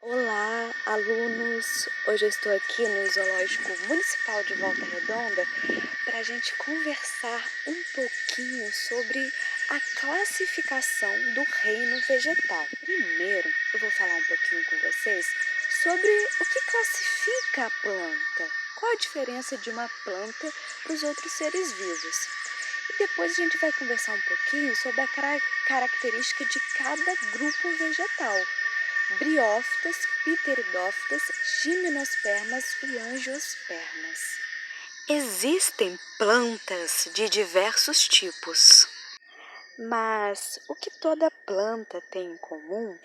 Olá, alunos! Hoje eu estou aqui no Zoológico Municipal de Volta Redonda para a gente conversar um pouquinho sobre a classificação do reino vegetal. Primeiro, eu vou falar um pouquinho com vocês sobre o que classifica a planta. Qual a diferença de uma planta para os outros seres vivos? E depois a gente vai conversar um pouquinho sobre a característica de cada grupo vegetal. Briófitas, pteridófitas, gimnospermas e angiospermas. Existem plantas de diversos tipos. Mas o que toda planta tem em comum?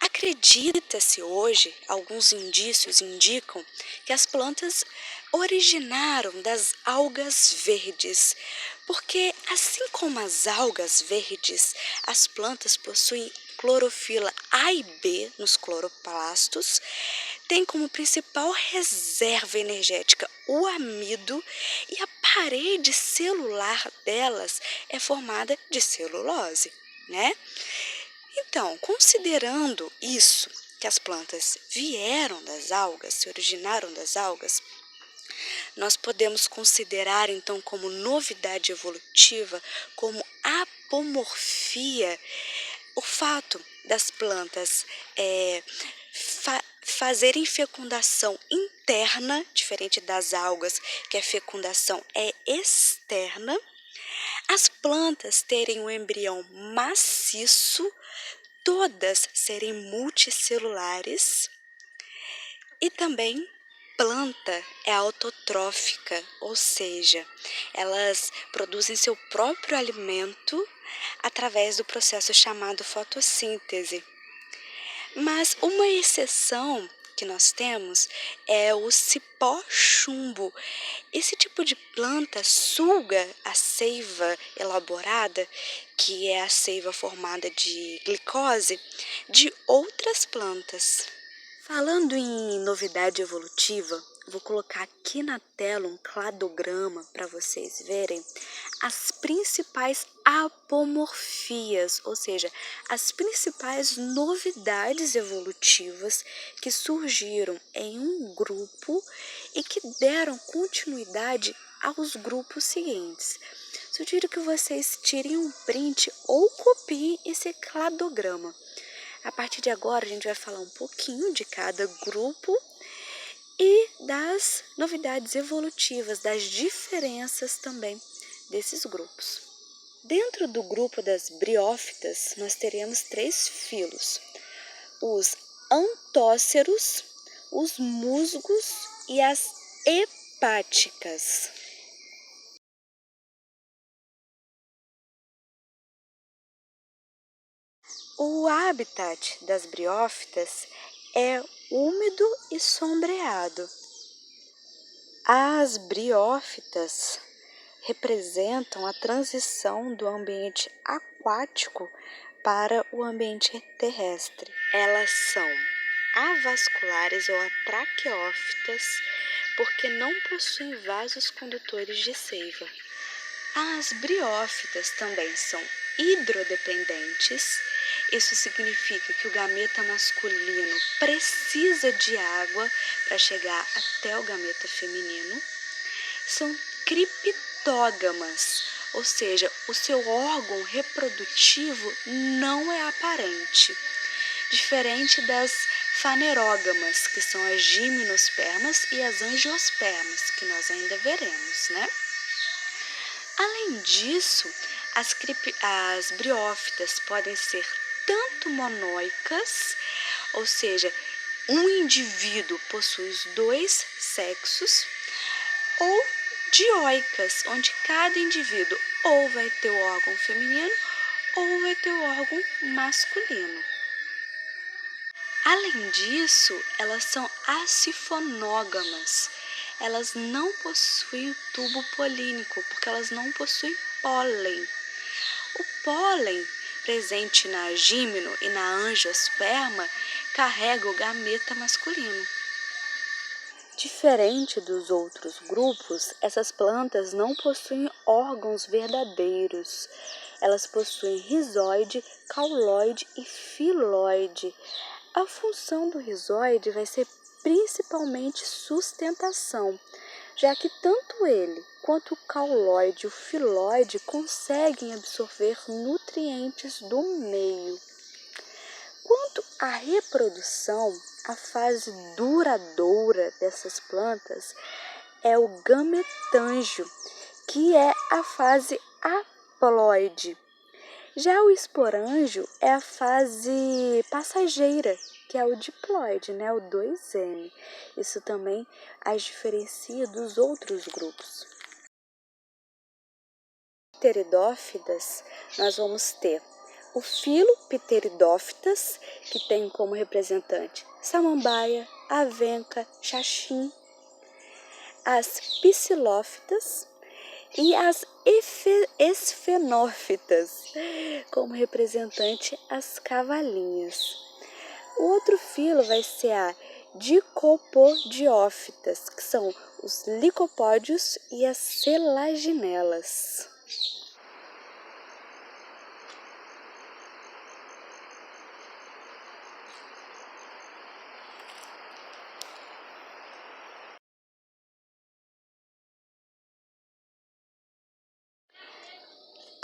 Acredita-se hoje, alguns indícios indicam que as plantas originaram das algas verdes, porque assim como as algas verdes, as plantas possuem clorofila A e B nos cloroplastos, tem como principal reserva energética o amido e a parede celular delas é formada de celulose, né? Então, considerando isso, que as plantas vieram das algas, se originaram das algas, nós podemos considerar então como novidade evolutiva, como apomorfia, o fato das plantas fazerem fecundação interna, diferente das algas, que a fecundação é externa, as plantas terem um embrião maciço, todas serem multicelulares e também planta é autotrófica, ou seja, elas produzem seu próprio alimento através do processo chamado fotossíntese. Mas uma exceção que nós temos é o cipó-chumbo. Esse tipo de planta suga a seiva elaborada, que é a seiva formada de glicose, de outras plantas. Falando em novidade evolutiva, vou colocar aqui na tela um cladograma para vocês verem as principais apomorfias, ou seja, as principais novidades evolutivas que surgiram em um grupo e que deram continuidade aos grupos seguintes. Sugiro que vocês tirem um print ou copiem esse cladograma. A partir de agora, a gente vai falar um pouquinho de cada grupo e das novidades evolutivas, das diferenças também desses grupos. Dentro do grupo das briófitas, nós teremos 3 filos: os antóceros, os musgos e as hepáticas. O habitat das briófitas é úmido e sombreado. As briófitas representam a transição do ambiente aquático para o ambiente terrestre. Elas são avasculares ou atraqueófitas porque não possuem vasos condutores de seiva. As briófitas também são hidrodependentes. Isso significa que o gameta masculino precisa de água para chegar até o gameta feminino. São criptógamas, ou seja, o seu órgão reprodutivo não é aparente, diferente das fanerógamas, que são as gimnospermas e as angiospermas, que nós ainda veremos, né? Além disso, as briófitas podem ser tanto monóicas, ou seja, um indivíduo possui os 2 sexos, ou dioicas, onde cada indivíduo ou vai ter o órgão feminino ou vai ter o órgão masculino. Além disso, elas são acifonógamas. Elas não possuem o tubo polínico, porque elas não possuem pólen. O pólen presente na gímeno e na angiosperma carrega o gameta masculino. Diferente dos outros grupos, essas plantas não possuem órgãos verdadeiros. Elas possuem rizoide, cauloide e filóide. A função do rizóide vai ser principalmente sustentação, já que tanto ele quanto o cauloide e o filóide conseguem absorver nutrientes do meio. Quanto à reprodução, a fase duradoura dessas plantas é o gametângio, que é a fase haploide. Já o esporângio é a fase passageira, que é o diploide, né, o 2N. Isso também as diferencia dos outros grupos. Pteridófitas, nós vamos ter o filo Pteridófitas, que tem como representante samambaia, avenca, xaxim, as psilófitas e as esfenófitas, como representante as cavalinhas. O outro filo vai ser a dicopodiófitas, que são os licopódios e as selaginelas.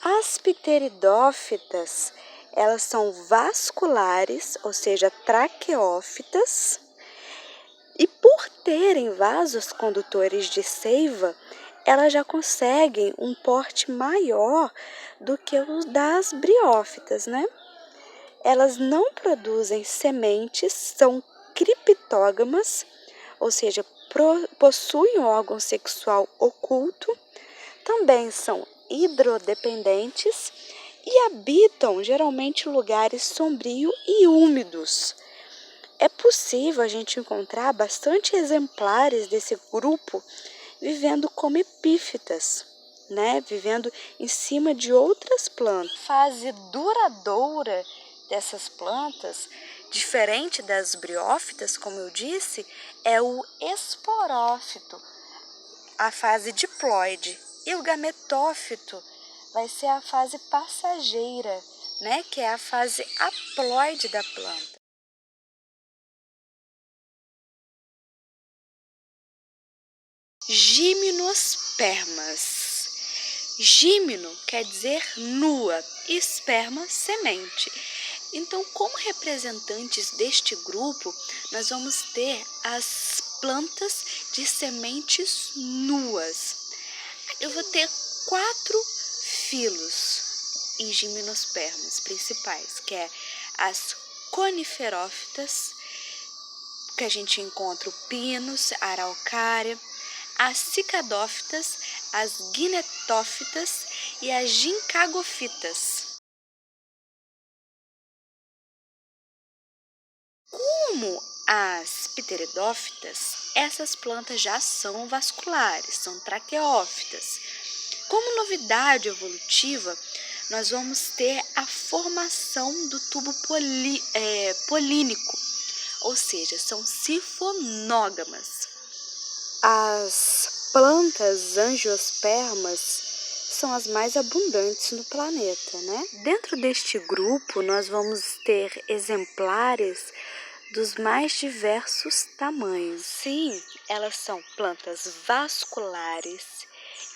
As pteridófitas, elas são vasculares, ou seja, traqueófitas, e por terem vasos condutores de seiva, elas já conseguem um porte maior do que o das briófitas, né? Elas não produzem sementes, são criptógamas, ou seja, possuem órgão sexual oculto, também são hidrodependentes e habitam geralmente lugares sombrios e úmidos. É possível a gente encontrar bastante exemplares desse grupo vivendo como epífitas, né? Vivendo em cima de outras plantas. A fase duradoura dessas plantas, diferente das briófitas, como eu disse, é o esporófito, a fase diploide. E o gametófito vai ser a fase passageira, né? Que é a fase haploide da planta. Gimnospermas. Gímeno quer dizer nua, e esperma, semente. Então, como representantes deste grupo, nós vamos ter as plantas de sementes nuas. Eu vou ter 4 filos em gimnospermas principais, que é as coniferófitas, que a gente encontra o pinus, a araucária, as cicadófitas, as guinetófitas e as gincagofitas. Como as pteridófitas, essas plantas já são vasculares, são traqueófitas. Como novidade evolutiva, nós vamos ter a formação do tubo polínico, ou seja, são sifonógamas. As plantas angiospermas são as mais abundantes no planeta, né? Dentro deste grupo, nós vamos ter exemplares dos mais diversos tamanhos. Sim, elas são plantas vasculares,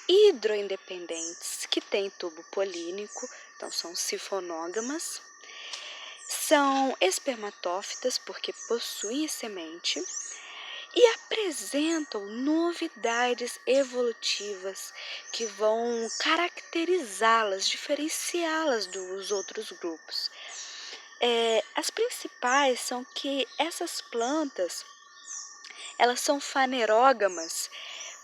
hidroindependentes, que têm tubo polínico, então são sifonógamas. São espermatófitas, porque possuem semente. E apresentam novidades evolutivas que vão caracterizá-las, diferenciá-las dos outros grupos. As principais são que essas plantas, elas são fanerógamas,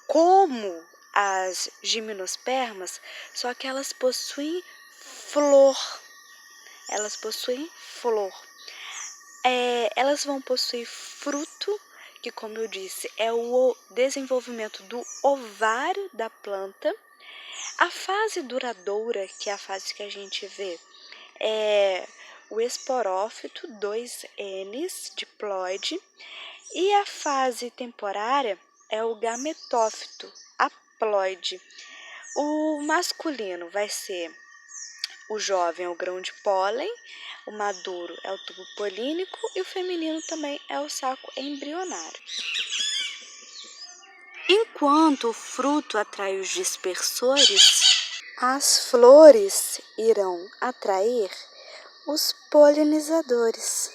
como as gimnospermas, só que elas possuem flor. Elas possuem flor. Elas vão possuir fruto, que, como eu disse, é o desenvolvimento do ovário da planta. A fase duradoura, que é a fase que a gente vê, é o esporófito, 2Ns, diploide, e a fase temporária é o gametófito, haploide. O masculino vai ser O jovem é o grão de pólen, o maduro é o tubo polínico e o feminino também é o saco embrionário. Enquanto o fruto atrai os dispersores, as flores irão atrair os polinizadores.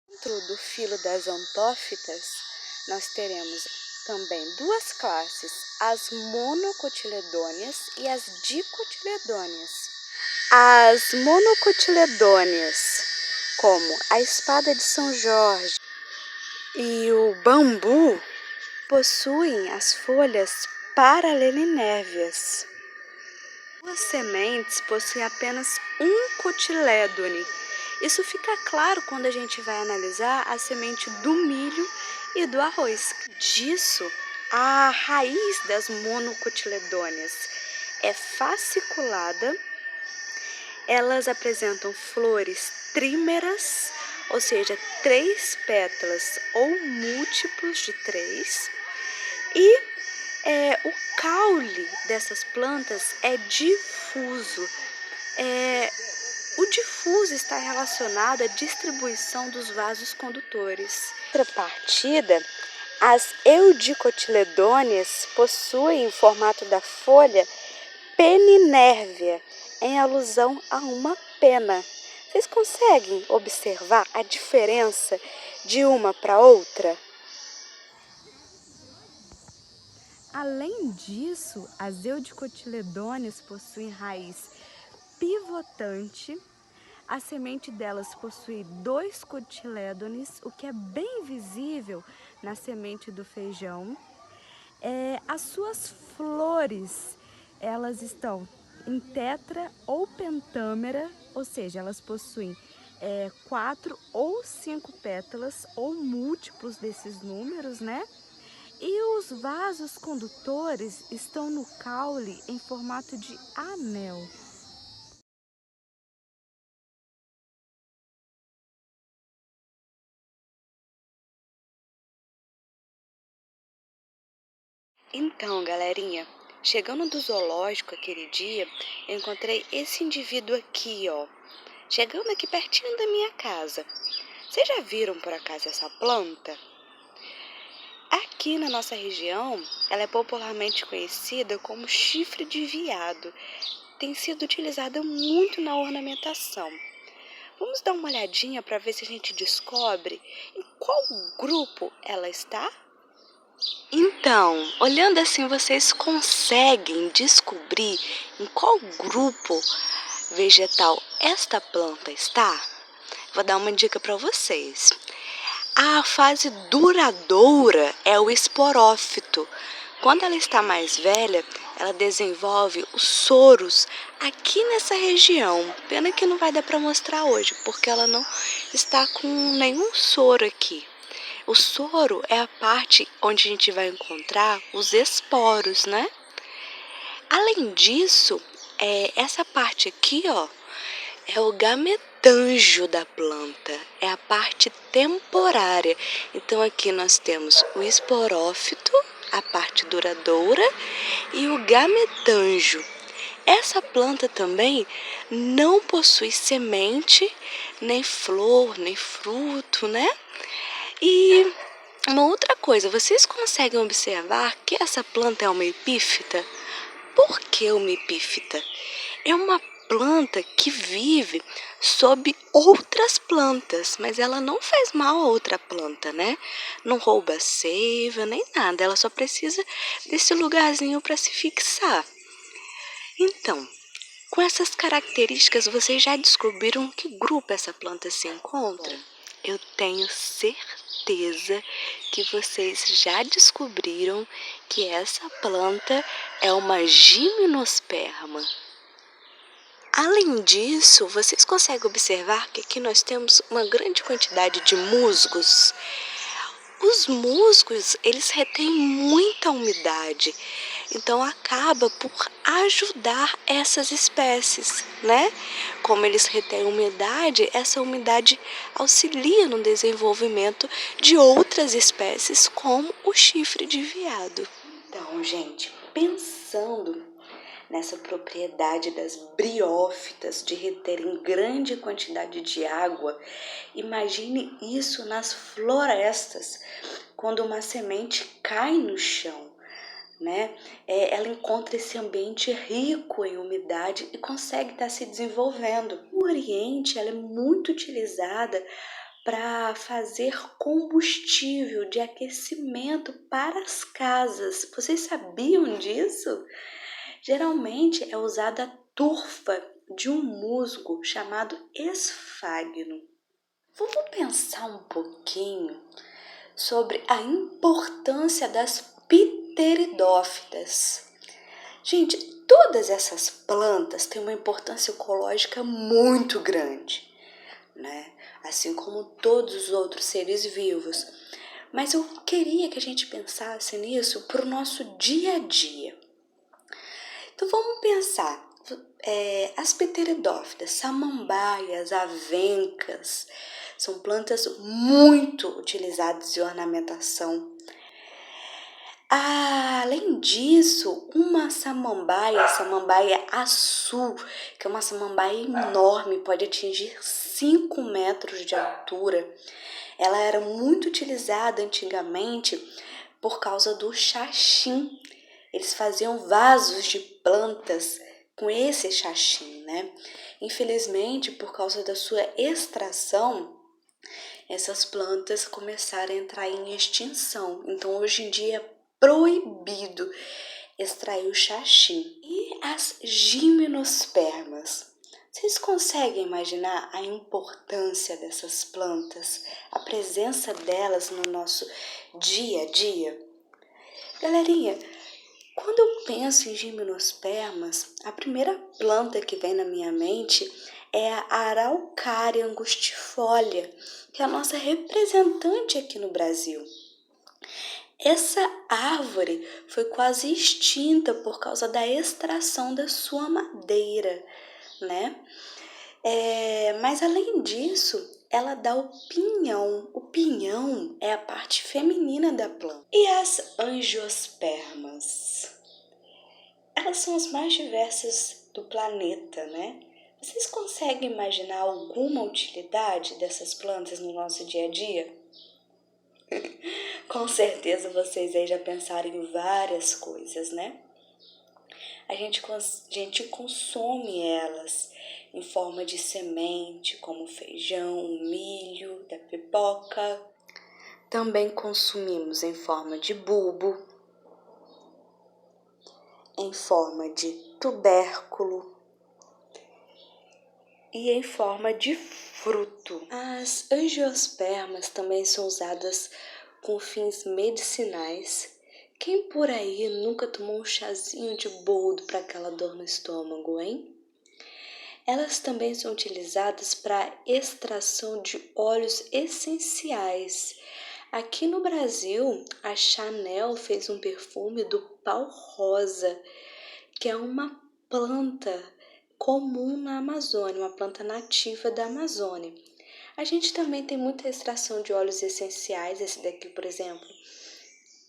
Dentro do filo das antófitas, nós teremos também duas classes, as monocotiledôneas e as dicotiledôneas. As monocotiledôneas, como a espada de São Jorge e o bambu, possuem as folhas paralelinérvias. As sementes possuem apenas um cotilédone. Isso fica claro quando a gente vai analisar a semente do milho e do arroz. Disso, a raiz das monocotiledôneas é fasciculada. Elas apresentam flores trímeras, ou seja, 3 pétalas ou múltiplos de 3. E o caule dessas plantas é difuso. O difuso está relacionado à distribuição dos vasos condutores. Em contrapartida, as eudicotiledôneas possuem o formato da folha peninérvia, em alusão a uma pena. Vocês conseguem observar a diferença de uma para outra? Além disso, as eudicotiledôneas possuem raiz pivotante. A semente delas possui 2 cotilédones, o que é bem visível na semente do feijão. As suas flores, elas estão em tetra ou pentâmera, ou seja, elas possuem 4 ou 5 pétalas ou múltiplos desses números, né? E os vasos condutores estão no caule em formato de anel. Então, galerinha, chegando do zoológico aquele dia, eu encontrei esse indivíduo aqui, ó, chegando aqui pertinho da minha casa. Vocês já viram por acaso essa planta? Aqui na nossa região, ela é popularmente conhecida como chifre de veado. Tem sido utilizada muito na ornamentação. Vamos dar uma olhadinha para ver se a gente descobre em qual grupo ela está? Então, olhando assim, vocês conseguem descobrir em qual grupo vegetal esta planta está? Vou dar uma dica para vocês. A fase duradoura é o esporófito. Quando ela está mais velha, ela desenvolve os soros aqui nessa região. Pena que não vai dar para mostrar hoje, porque ela não está com nenhum soro aqui. O soro é a parte onde a gente vai encontrar os esporos, né? Além disso, essa parte aqui, ó, é o gametanjo da planta, é a parte temporária. Então aqui nós temos o esporófito, a parte duradoura, e o gametanjo. Essa planta também não possui semente, nem flor, nem fruto, né? E uma outra coisa, vocês conseguem observar que essa planta é uma epífita? Por que uma epífita? É uma planta que vive sob outras plantas, mas ela não faz mal a outra planta, né? Não rouba seiva, nem nada, ela só precisa desse lugarzinho para se fixar. Então, com essas características, vocês já descobriram que grupo essa planta se encontra? Eu tenho certeza que vocês já descobriram que essa planta é uma gimnosperma. Além disso, vocês conseguem observar que aqui nós temos uma grande quantidade de musgos. Os musgos, eles retêm muita umidade. Então acaba por ajudar essas espécies, né? Como eles retêm umidade, essa umidade auxilia no desenvolvimento de outras espécies, como o chifre de veado. Então, gente, pensando nessa propriedade das briófitas de reterem grande quantidade de água, imagine isso nas florestas, quando uma semente cai no chão, né? Ela encontra esse ambiente rico em umidade e consegue estar se desenvolvendo. No Oriente, ela é muito utilizada para fazer combustível de aquecimento para as casas. Vocês sabiam disso? Geralmente é usada a turfa de um musgo chamado esfagno. Vamos pensar um pouquinho sobre a importância das pteridófitas. Gente, todas essas plantas têm uma importância ecológica muito grande, né? Assim como todos os outros seres vivos. Mas eu queria que a gente pensasse nisso para o nosso dia a dia. Então vamos pensar, as pteridófitas, samambaias, avencas, são plantas muito utilizadas em ornamentação. Além disso, uma samambaia, samambaia açu, que é uma samambaia enorme, pode atingir 5 metros de altura. Ela era muito utilizada antigamente por causa do xaxim. Eles faziam vasos de plantas com esse xaxim, né? Infelizmente, por causa da sua extração, essas plantas começaram a entrar em extinção. Então, hoje em dia é proibido extrair o xaxim. E as gimnospermas? Vocês conseguem imaginar a importância dessas plantas, a presença delas no nosso dia a dia? Galerinha, quando eu penso em gimnospermas, a primeira planta que vem na minha mente é a Araucária angustifolia, que é a nossa representante aqui no Brasil. Essa árvore foi quase extinta por causa da extração da sua madeira, né? Mas além disso, ela dá o pinhão. O pinhão é a parte feminina da planta. E as angiospermas? Elas são as mais diversas do planeta, né? Vocês conseguem imaginar alguma utilidade dessas plantas no nosso dia a dia? Com certeza vocês aí já pensaram em várias coisas, né? A gente consome elas em forma de semente, como feijão, milho, da pipoca. Também consumimos em forma de bulbo, em forma de tubérculo e em forma de fruto. As angiospermas também são usadas com fins medicinais. Quem por aí nunca tomou um chazinho de boldo para aquela dor no estômago, hein? Elas também são utilizadas para extração de óleos essenciais. Aqui no Brasil, a Chanel fez um perfume do pau rosa, que é uma planta comum na Amazônia, uma planta nativa da Amazônia. A gente também tem muita extração de óleos essenciais, esse daqui, por exemplo,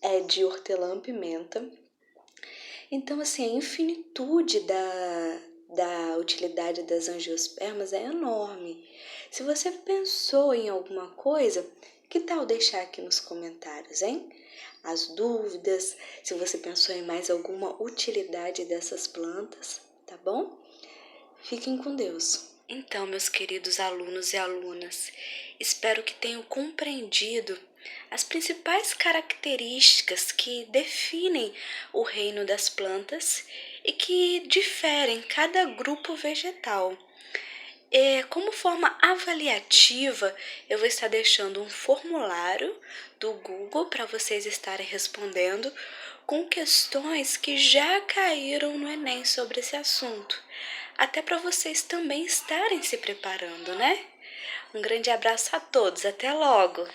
é de hortelã-pimenta. Então, assim, a infinitude da utilidade das angiospermas é enorme. Se você pensou em alguma coisa, que tal deixar aqui nos comentários, hein? As dúvidas, se você pensou em mais alguma utilidade dessas plantas, tá bom? Fiquem com Deus. Então, meus queridos alunos e alunas, espero que tenham compreendido as principais características que definem o reino das plantas e que diferem cada grupo vegetal. Como forma avaliativa, eu vou estar deixando um formulário do Google para vocês estarem respondendo com questões que já caíram no Enem sobre esse assunto. Até para vocês também estarem se preparando, né? Um grande abraço a todos, até logo!